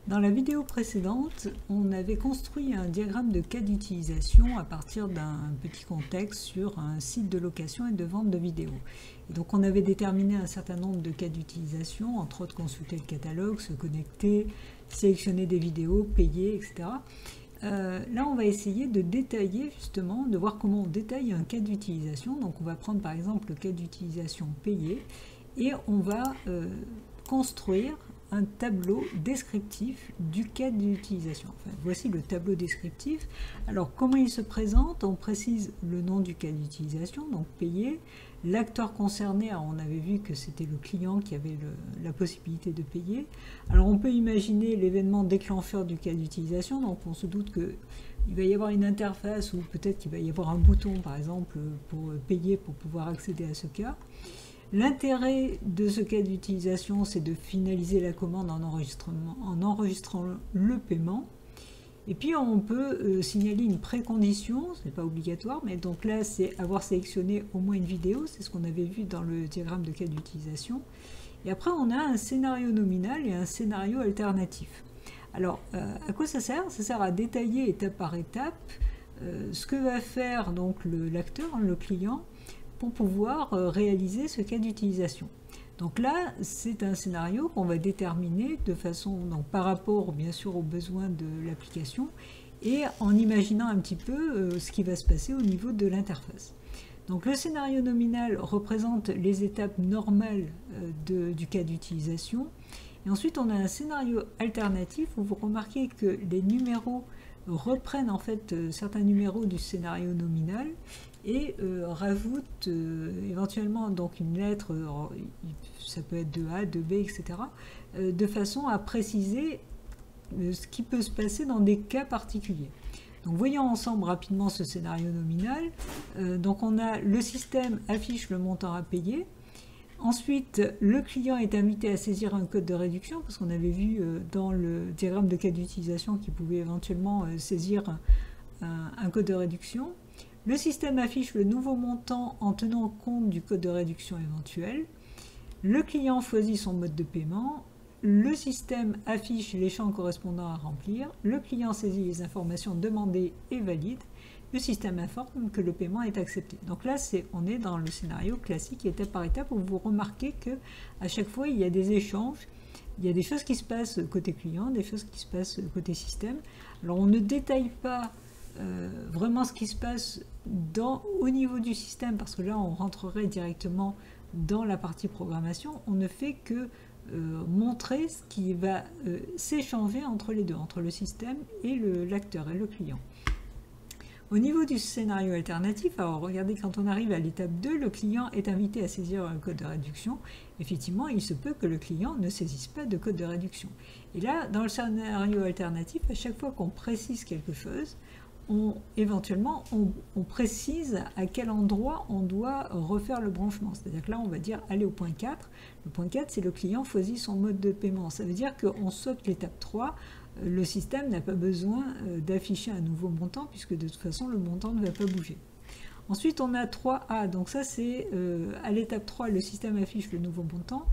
Dans la vidéo précédente, on avait construit un diagramme de cas d'utilisation à partir d'un petit contexte sur un site de location et de vente de vidéos. Et donc on avait déterminé un certain nombre de cas d'utilisation, entre autres consulter le catalogue, se connecter, sélectionner des vidéos, payer, etc. Là, on va essayer de détailler justement, de voir comment on détaille un cas d'utilisation. Donc on va prendre par exemple le cas d'utilisation payé et on va construire un tableau descriptif du cas d'utilisation. Enfin, voici le tableau descriptif. Alors, comment il se présente? On précise le nom du cas d'utilisation, donc payé. L'acteur concerné, alors on avait vu que c'était le client qui avait la possibilité de payer. Alors, on peut imaginer l'événement déclencheur du cas d'utilisation, donc on se doute qu'il va y avoir une interface ou peut-être qu'il va y avoir un bouton, par exemple, pour payer pour pouvoir accéder à ce cas. L'intérêt de ce cas d'utilisation, c'est de finaliser la commande en enregistrant le paiement. Et puis on peut signaler une précondition, ce n'est pas obligatoire, mais donc là c'est avoir sélectionné au moins une vidéo, c'est ce qu'on avait vu dans le diagramme de cas d'utilisation. Et après on a un scénario nominal et un scénario alternatif. Alors à quoi ça sert? Ça sert à détailler étape par étape ce que va faire donc l'acteur, le client, pour pouvoir réaliser ce cas d'utilisation. Donc là, c'est un scénario qu'on va déterminer de façon, donc par rapport bien sûr aux besoins de l'application et en imaginant un petit peu ce qui va se passer au niveau de l'interface. Donc le scénario nominal représente les étapes normales du cas d'utilisation. Et ensuite, on a un scénario alternatif où vous remarquez que les numéros reprennent en fait certains numéros du scénario nominal et rajoute éventuellement donc une lettre, ça peut être de A, de B, etc., de façon à préciser ce qui peut se passer dans des cas particuliers. Donc voyons ensemble rapidement ce scénario nominal. Donc on a le système affiche le montant à payer. Ensuite, le client est invité à saisir un code de réduction, parce qu'on avait vu dans le diagramme de cas d'utilisation qu'il pouvait éventuellement saisir un code de réduction. Le système affiche le nouveau montant en tenant compte du code de réduction éventuel. Le client choisit son mode de paiement. Le système affiche les champs correspondants à remplir. Le client saisit les informations demandées et valide. Le système informe que le paiement est accepté. Donc là, on est dans le scénario classique étape par étape où vous remarquez qu'à chaque fois, il y a des échanges. Il y a des choses qui se passent côté client, des choses qui se passent côté système. Alors on ne détaille pas vraiment ce qui se passe au niveau du système, parce que là on rentrerait directement dans la partie programmation. On ne fait que montrer ce qui va s'échanger entre les deux, entre le système et l'acteur et le client. Au niveau du scénario alternatif, alors regardez, quand on arrive à l'étape 2, le client est invité à saisir un code de réduction. Effectivement, il se peut que le client ne saisisse pas de code de réduction. Et là, dans le scénario alternatif, à chaque fois qu'on précise quelque chose, éventuellement, on précise à quel endroit on doit refaire le branchement. C'est-à-dire que là, on va dire aller au point 4. Le point 4, c'est le client choisit son mode de paiement. Ça veut dire qu'on saute l'étape 3. Le système n'a pas besoin d'afficher un nouveau montant, puisque de toute façon, le montant ne va pas bouger. Ensuite, on a 3A. Donc ça, c'est à l'étape 3, le système affiche le nouveau montant.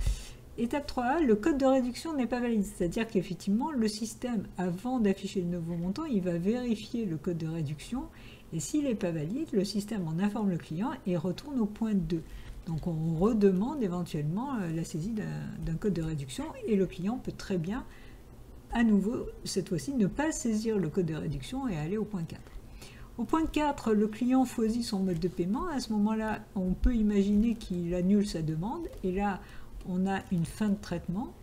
Étape 3A, le code de réduction n'est pas valide, c'est-à-dire qu'effectivement, le système, avant d'afficher le nouveau montant, il va vérifier le code de réduction, et s'il n'est pas valide, le système en informe le client et retourne au point 2. Donc on redemande éventuellement la saisie d'un code de réduction, et le client peut très bien, à nouveau, cette fois-ci, ne pas saisir le code de réduction et aller au point 4. Au point 4, le client choisit son mode de paiement. À ce moment-là, on peut imaginer qu'il annule sa demande, et là, on a une fin de traitement.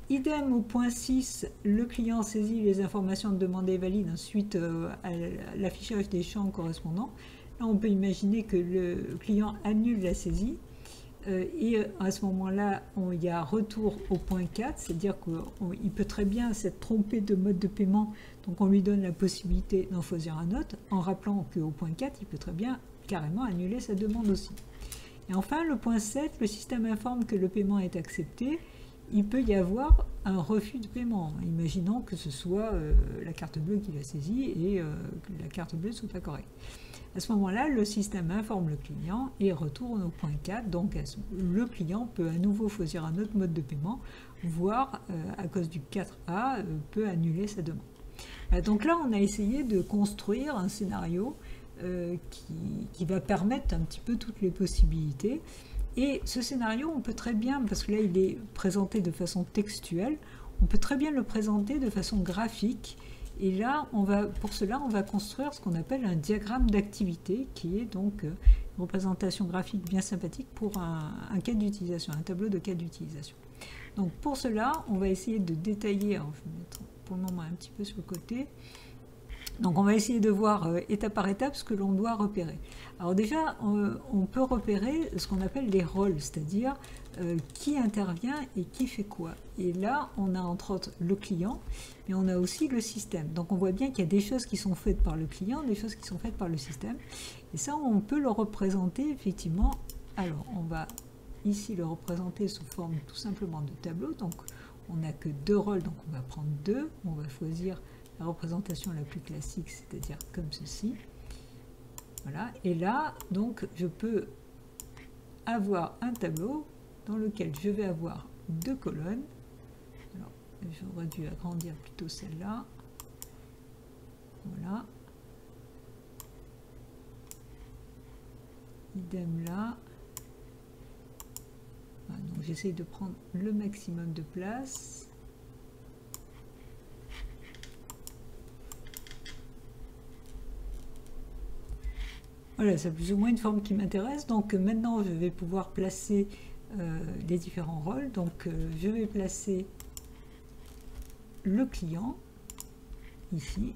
Idem au point 6, le client saisit les informations demandées et valide suite à l'affichage des champs correspondants. Là, on peut imaginer que le client annule la saisie. Et à ce moment-là, il y a retour au point 4, c'est-à-dire qu'il peut très bien s'être trompé de mode de paiement, donc on lui donne la possibilité d'en choisir un autre, en rappelant qu'au point 4, il peut très bien carrément annuler sa demande aussi. Et enfin, le point 7, le système informe que le paiement est accepté. Il peut y avoir un refus de paiement. Imaginons que ce soit la carte bleue qui l'a saisie et que la carte bleue ne soit pas correcte. À ce moment-là, le système informe le client et retourne au point 4. Donc, le client peut à nouveau choisir un autre mode de paiement, voire, à cause du 4A, peut annuler sa demande. Donc là, on a essayé de construire un scénario qui va permettre un petit peu toutes les possibilités. Et ce scénario, on peut très bien, parce que là, il est présenté de façon textuelle, on peut très bien le présenter de façon graphique. Et là, pour cela, on va construire ce qu'on appelle un diagramme d'activité, qui est donc une représentation graphique bien sympathique pour un cas d'utilisation, un tableau de cas d'utilisation. Donc pour cela, on va essayer de détailler, alors je vais mettre pour le moment un petit peu sur le côté. Donc on va essayer de voir étape par étape ce que l'on doit repérer. Alors déjà, on peut repérer ce qu'on appelle les rôles, c'est-à-dire qui intervient et qui fait quoi. Et là, on a entre autres le client, mais on a aussi le système. Donc on voit bien qu'il y a des choses qui sont faites par le client, des choses qui sont faites par le système. Et ça, on peut le représenter effectivement. Alors, on va ici le représenter sous forme tout simplement de tableau. Donc on n'a que 2 rôles, donc on va prendre 2. On va choisir la représentation la plus classique, c'est-à-dire comme ceci. Voilà. Et là, donc, je peux avoir un tableau dans lequel je vais avoir 2 colonnes. Alors, j'aurais dû agrandir plutôt celle-là. Voilà. Idem là. Voilà, donc, j'essaye de prendre le maximum de place. Voilà, c'est plus ou moins une forme qui m'intéresse. Donc maintenant, je vais pouvoir placer les différents rôles. Donc je vais placer le client, ici.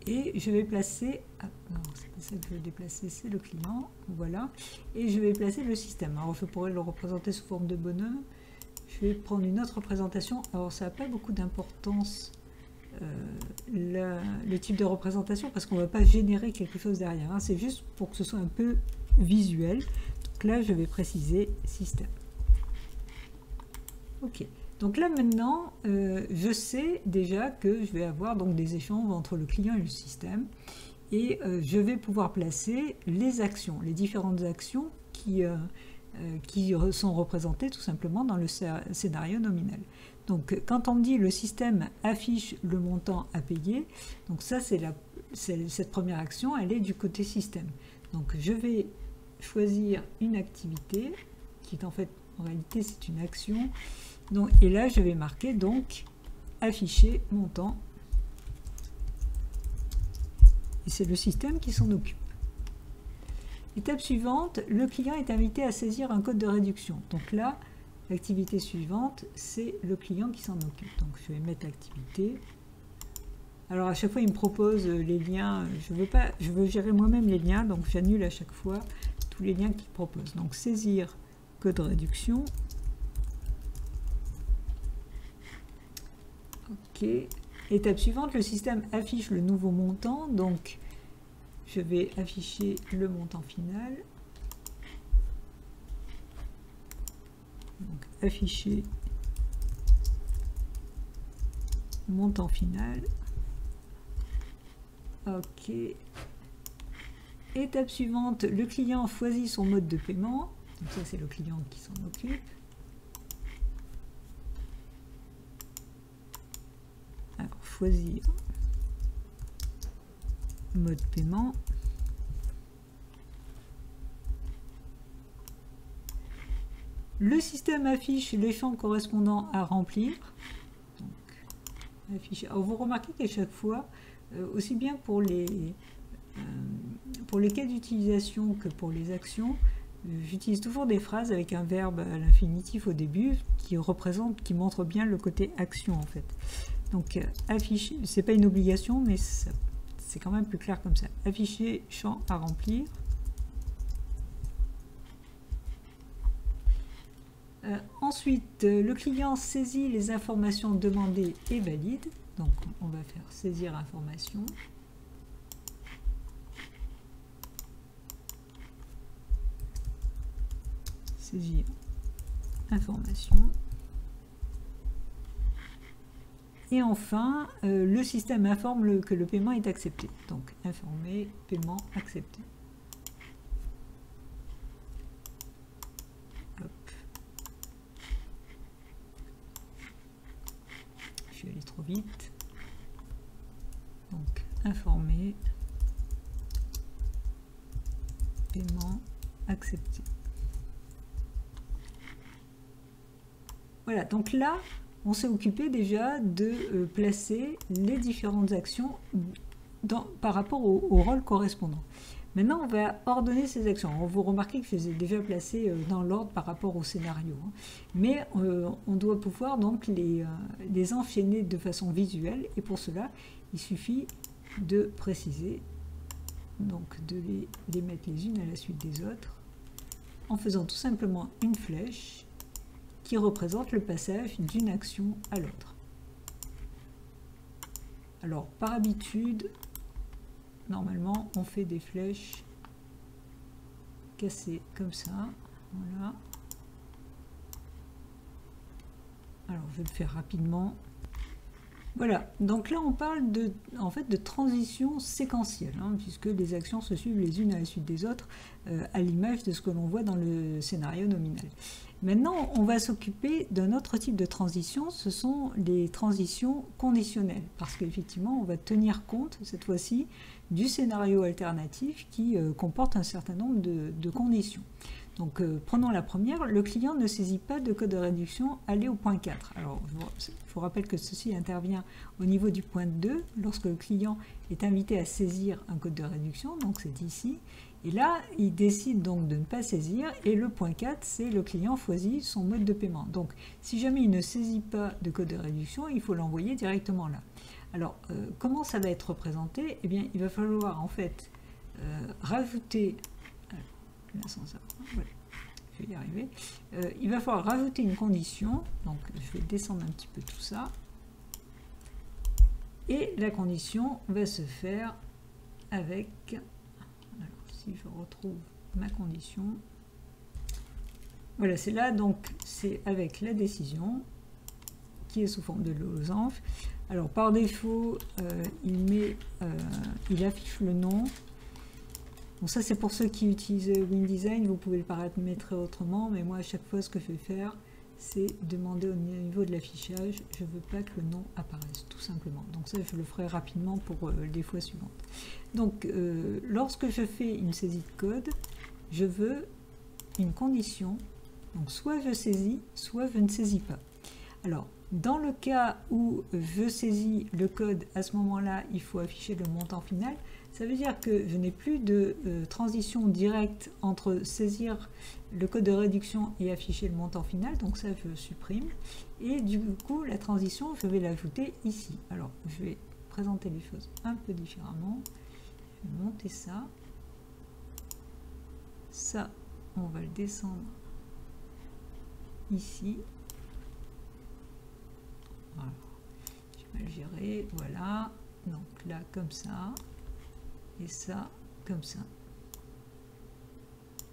Et je vais placer... Ah, non, c'est pas ça que je vais déplacer, c'est le client. Voilà. Et je vais placer le système. Alors je pourrais le représenter sous forme de bonhomme. Je vais prendre une autre représentation. Alors ça n'a pas beaucoup d'importance... le type de représentation parce qu'on ne va pas générer quelque chose derrière, hein. C'est juste pour que ce soit un peu visuel. Donc là je vais préciser système. Ok, donc là maintenant je sais déjà que je vais avoir donc des échanges entre le client et le système et je vais pouvoir placer les actions, les différentes actions qui sont représentées tout simplement dans le scénario nominal. Donc quand on me dit le système affiche le montant à payer, donc ça c'est cette première action, elle est du côté système. Donc je vais choisir une activité qui est en fait, en réalité c'est une action. Donc, et là je vais marquer donc afficher montant. Et c'est le système qui s'en occupe. Étape suivante, le client est invité à saisir un code de réduction. Donc là, l'activité suivante, c'est le client qui s'en occupe. Donc je vais mettre activité. Alors à chaque fois, il me propose les liens. Je veux gérer moi-même les liens, donc j'annule à chaque fois tous les liens qu'il propose. Donc saisir code de réduction. Ok. Étape suivante, le système affiche le nouveau montant. Donc je vais afficher le montant final. Donc, afficher montant final. Ok. Étape suivante, le client choisit son mode de paiement. Donc ça c'est le client qui s'en occupe. Alors choisir mode paiement. Le système affiche les champs correspondants à remplir. Donc, afficher. Alors, vous remarquez qu'à chaque fois, aussi bien pour les cas d'utilisation que pour les actions, j'utilise toujours des phrases avec un verbe à l'infinitif au début qui montre bien le côté action en fait. Donc afficher, c'est pas une obligation, mais c'est quand même plus clair comme ça. Afficher champ à remplir. Ensuite, le client saisit les informations demandées et valide. Donc, on va faire saisir information. Saisir information. Et enfin, le système informe que le paiement est accepté. Donc, informer, paiement accepté. Hop. Je suis allé trop vite. Donc, informer, paiement accepté. Voilà, donc là, on s'est occupé déjà de placer les différentes actions par rapport au rôle correspondant. Maintenant, on va ordonner ces actions. Vous remarquez que je les ai déjà placées dans l'ordre par rapport au scénario. Mais on doit pouvoir donc les enchaîner de façon visuelle. Et pour cela, il suffit de préciser, donc de les mettre les unes à la suite des autres, en faisant tout simplement une flèche qui représente le passage d'une action à l'autre. Alors, par habitude, normalement, on fait des flèches cassées comme ça. Voilà. Alors, je vais le faire rapidement. Voilà, donc là on parle en fait de transition séquentielle, puisque les actions se suivent les unes à la suite des autres, à l'image de ce que l'on voit dans le scénario nominal. Maintenant, on va s'occuper d'un autre type de transition, ce sont les transitions conditionnelles, parce qu'effectivement on va tenir compte cette fois-ci du scénario alternatif qui comporte un certain nombre de conditions. Donc prenons la première, le client ne saisit pas de code de réduction, allez au point 4. Alors je vous rappelle que ceci intervient au niveau du point 2, lorsque le client est invité à saisir un code de réduction, donc c'est ici. Et là, il décide donc de ne pas saisir, et le point 4, c'est le client choisit son mode de paiement. Donc si jamais il ne saisit pas de code de réduction, il faut l'envoyer directement là. Alors comment ça va être représenté? Eh bien il va falloir en fait rajouter... l'ascenseur. Voilà. Je vais y arriver. Il va falloir rajouter une condition. Donc, je vais descendre un petit peu tout ça. Et la condition va se faire avec... Alors, si je retrouve ma condition... Voilà, c'est là. Donc, c'est avec la décision qui est sous forme de losange. Alors, par défaut, il affiche le nom. Bon, ça c'est pour ceux qui utilisent WinDesign, vous pouvez le paramétrer autrement, mais moi à chaque fois ce que je vais faire, c'est demander au niveau de l'affichage, je ne veux pas que le nom apparaisse, tout simplement. Donc ça je le ferai rapidement pour les fois suivantes. Donc lorsque je fais une saisie de code, je veux une condition, donc soit je saisis, soit je ne saisis pas. Alors, dans le cas où je saisis le code, à ce moment-là, il faut afficher le montant final. Ça veut dire que je n'ai plus de transition directe entre saisir le code de réduction et afficher le montant final, donc ça je supprime. Et du coup, la transition, je vais l'ajouter ici. Alors, je vais présenter les choses un peu différemment. Je vais monter ça. Ça, on va le descendre ici. Voilà. Je vais le gérer, voilà. Donc là, comme ça. Et ça, comme ça.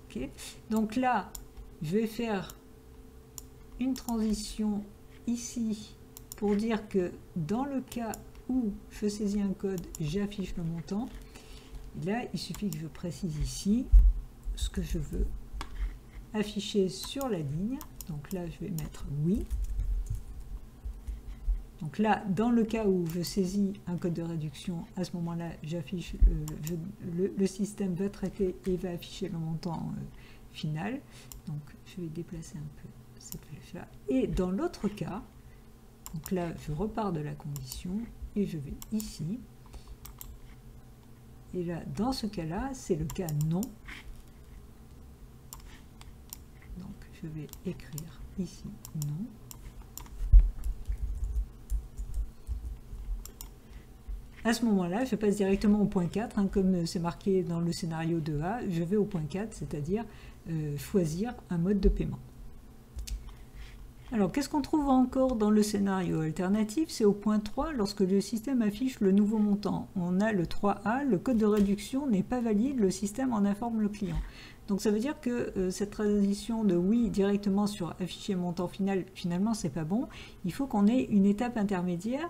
Ok. Donc là, je vais faire une transition ici pour dire que dans le cas où je saisis un code, j'affiche le montant. Et là, il suffit que je précise ici ce que je veux afficher sur la ligne. Donc là, je vais mettre oui. Donc là, dans le cas où je saisis un code de réduction, à ce moment-là, j'affiche le système va traiter et va afficher le montant final. Donc je vais déplacer un peu cette flèche-là. Et dans l'autre cas, donc là, je repars de la condition et je vais ici. Et là, dans ce cas-là, c'est le cas non. Donc je vais écrire ici non. À ce moment-là, je passe directement au point 4, comme c'est marqué dans le scénario 2A, je vais au point 4, c'est-à-dire choisir un mode de paiement. Alors, qu'est-ce qu'on trouve encore dans le scénario alternatif? C'est au point 3, lorsque le système affiche le nouveau montant. On a le 3A, le code de réduction n'est pas valide, le système en informe le client. Donc ça veut dire que cette transition de oui directement sur afficher montant final, finalement c'est pas bon. Il faut qu'on ait une étape intermédiaire,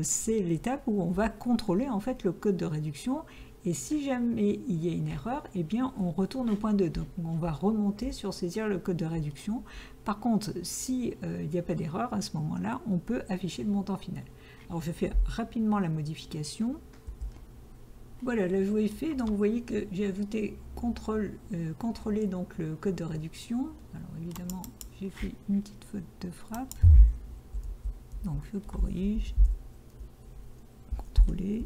c'est l'étape où on va contrôler en fait le code de réduction. Et si jamais il y a une erreur, eh bien on retourne au point 2. Donc on va remonter sur saisir le code de réduction. Par contre, si il n'y a pas d'erreur, à ce moment-là, on peut afficher le montant final. Alors je fais rapidement la modification. Voilà, l'ajout est fait. Donc vous voyez que j'ai ajouté contrôler donc le code de réduction. Alors évidemment, j'ai fait une petite faute de frappe. Donc je corrige. Contrôler.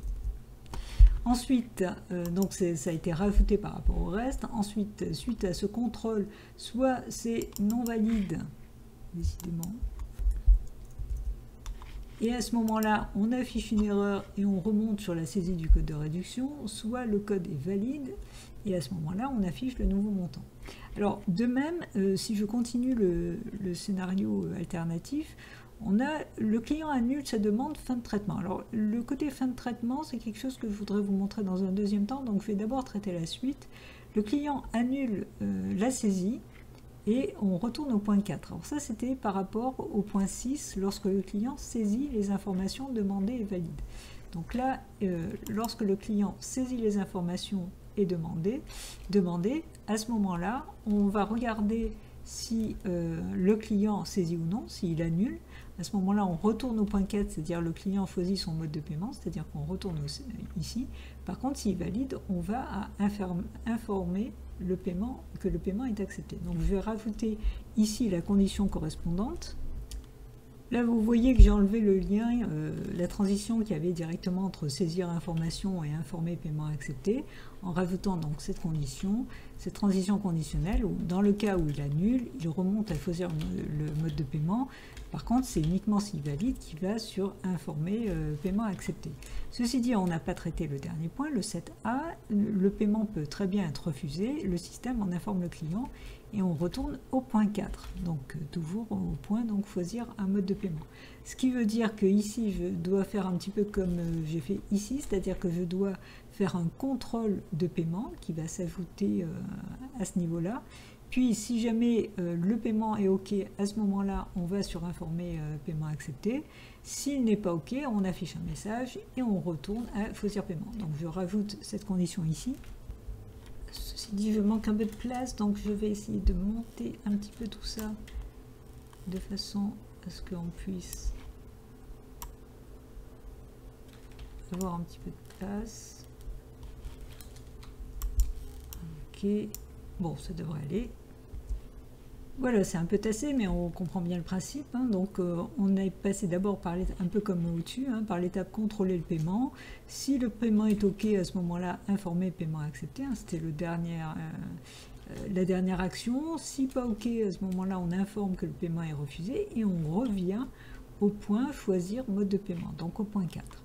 Ensuite, donc ça a été rajouté par rapport au reste. Ensuite, suite à ce contrôle, soit c'est non valide, décidément. Et à ce moment-là, on affiche une erreur et on remonte sur la saisie du code de réduction, soit le code est valide, et à ce moment-là, on affiche le nouveau montant. Alors, de même, si je continue le scénario alternatif, on a le client annule sa demande fin de traitement. Alors, le côté fin de traitement, c'est quelque chose que je voudrais vous montrer dans un deuxième temps, donc je vais d'abord traiter la suite. Le client annule la saisie, et on retourne au point 4. Alors ça, c'était par rapport au point 6, lorsque le client saisit les informations demandées et valides. Donc là, lorsque le client saisit les informations et demandées, à ce moment-là, on va regarder si le client saisit ou non, s'il annule. À ce moment-là, on retourne au point 4, c'est-à-dire le client choisit son mode de paiement, c'est-à-dire qu'on retourne ici. Par contre, s'il valide, on va informer que le paiement est accepté. Donc je vais rajouter ici la condition correspondante. Là vous voyez que j'ai enlevé le lien, la transition qu'il y avait directement entre saisir information et informer paiement accepté, en rajoutant donc cette condition, cette transition conditionnelle, où dans le cas où il annule, il remonte à choisir le mode de paiement. Par contre, c'est uniquement s'il valide qu'il va sur informer paiement accepté. Ceci dit, on n'a pas traité le dernier point, le 7A, le paiement peut très bien être refusé, le système en informe le client et on retourne au point 4. Donc toujours au point, donc choisir un mode de paiement. Ce qui veut dire que ici, je dois faire un petit peu comme j'ai fait ici, c'est-à-dire que je dois faire un contrôle de paiement qui va s'ajouter à ce niveau-là. Puis, si jamais le paiement est OK, à ce moment-là, on va sur informer paiement accepté. S'il n'est pas OK, on affiche un message et on retourne à choisir paiement. Donc, je rajoute cette condition ici. Ceci dit, je manque un peu de place, donc je vais essayer de monter un petit peu tout ça de façon à ce qu'on puisse avoir un petit peu de place. Ok. Bon, ça devrait aller. Voilà, c'est un peu tassé, mais on comprend bien le principe. Hein. Donc, on est passé d'abord par un peu comme au-dessus, hein, par l'étape contrôler le paiement. Si le paiement est OK, à ce moment-là, informer paiement accepté. Hein, c'était la dernière action. Si pas OK, à ce moment-là, on informe que le paiement est refusé et on revient au point choisir mode de paiement, donc au point 4.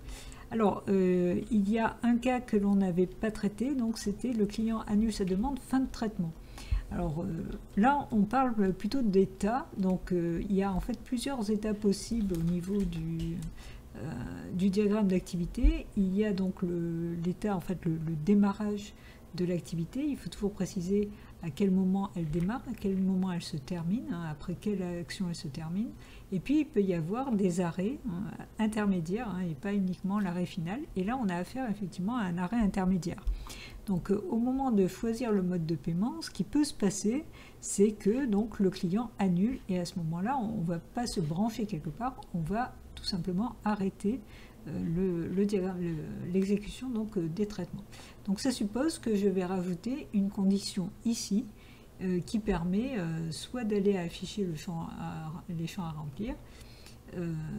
Alors, il y a un cas que l'on n'avait pas traité, donc c'était le client annule sa demande fin de traitement. Alors là, on parle plutôt d'état, donc il y a en fait plusieurs états possibles au niveau du diagramme d'activité. Il y a donc l'état, en fait, le démarrage de l'activité. Il faut toujours préciser à quel moment elle démarre, à quel moment elle se termine, hein, après quelle action elle se termine. Et puis, il peut y avoir des arrêts intermédiaires, hein, et pas uniquement l'arrêt final. Et là, on a affaire effectivement à un arrêt intermédiaire. Donc, au moment de choisir le mode de paiement, ce qui peut se passer, c'est que donc, le client annule. Et à ce moment-là, on ne va pas se brancher quelque part, on va tout simplement arrêter l'exécution des traitements. Donc, ça suppose que je vais rajouter une condition ici, qui permet soit d'aller afficher les champs à remplir,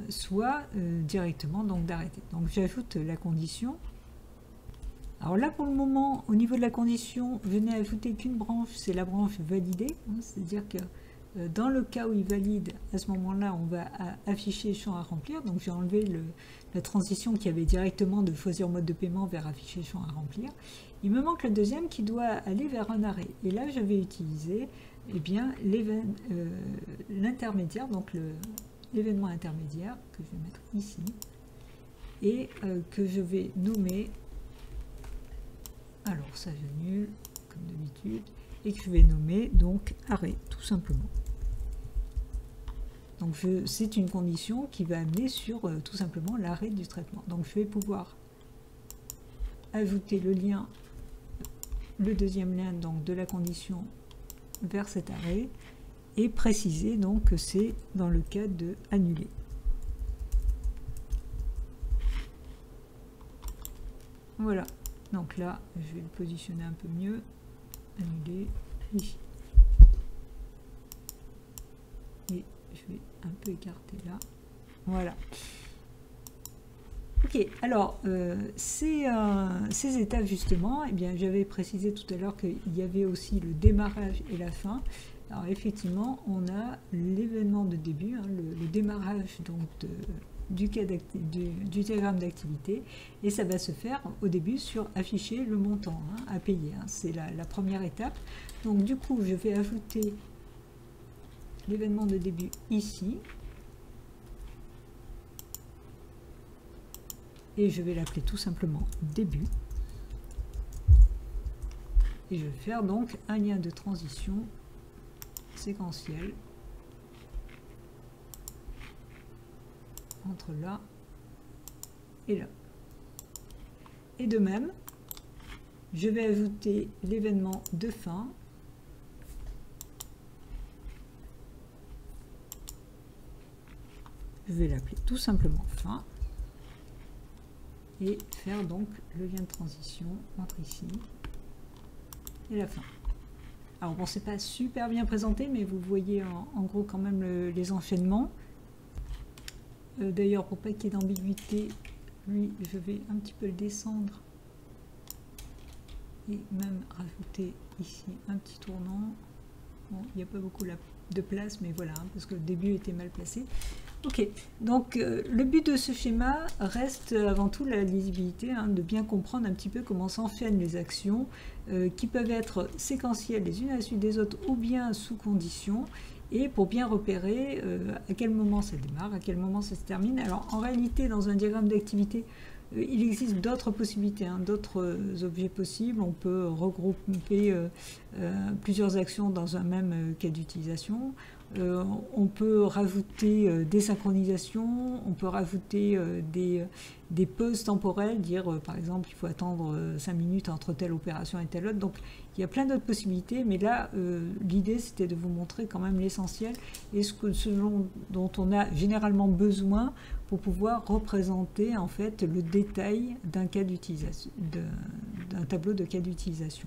soit directement d'arrêter. Donc j'ajoute la condition. Alors là pour le moment, au niveau de la condition, je n'ai ajouté qu'une branche, c'est la branche validée, hein, c'est-à-dire que dans le cas où il valide, à ce moment-là, on va afficher champ à remplir. Donc j'ai enlevé la transition qui avait directement de choisir mode de paiement vers afficher champ à remplir. Il me manque le deuxième qui doit aller vers un arrêt. Et là, je vais utiliser l'intermédiaire, donc l'événement intermédiaire que je vais mettre ici et que je vais nommer. Alors ça, j'annule comme d'habitude. et que je vais nommer donc arrêt, tout simplement. Donc c'est une condition qui va amener sur tout simplement l'arrêt du traitement. Donc je vais pouvoir ajouter le lien, le deuxième lien donc de la condition vers cet arrêt et préciser donc que c'est dans le cas de annuler. Voilà, donc là je vais le positionner un peu mieux, annuler ici. Et je vais un peu écarter là. Voilà. Ok, alors ces étapes justement, eh bien j'avais précisé tout à l'heure qu'il y avait aussi le démarrage et la fin. Alors effectivement, on a l'événement de début, hein, le démarrage donc du diagramme d'activité, et ça va se faire au début sur afficher le montant à payer. Hein, c'est la première étape. Donc du coup, je vais ajouter l'événement de début ici. Et je vais l'appeler tout simplement début. Et je vais faire donc un lien de transition séquentiel entre là et là. Et de même, je vais ajouter l'événement de fin. Je vais l'appeler tout simplement fin. Et faire donc le lien de transition entre ici et la fin. Alors bon, c'est pas super bien présenté, mais vous voyez en gros quand même les enchaînements. D'ailleurs, pour pas qu'il y ait d'ambiguïté, lui, je vais un petit peu le descendre et même rajouter ici un petit tournant. Bon, il n'y a pas beaucoup de place, mais voilà, hein, parce que le début était mal placé. Ok, donc le but de ce schéma reste avant tout la lisibilité, hein, de bien comprendre un petit peu comment s'enchaînent les actions qui peuvent être séquentielles les unes à la suite des autres ou bien sous condition, et pour bien repérer à quel moment ça démarre, à quel moment ça se termine. Alors en réalité, dans un diagramme d'activité, il existe d'autres possibilités, hein, d'autres objets possibles. On peut regrouper plusieurs actions dans un même cas d'utilisation. On peut rajouter des synchronisations, on peut rajouter des pauses temporelles, dire par exemple il faut attendre 5 minutes entre telle opération et telle autre. Donc il y a plein d'autres possibilités, mais là l'idée c'était de vous montrer quand même l'essentiel et ce dont on a généralement besoin pour pouvoir représenter en fait le détail d'un cas d'utilisation, d'un tableau de cas d'utilisation.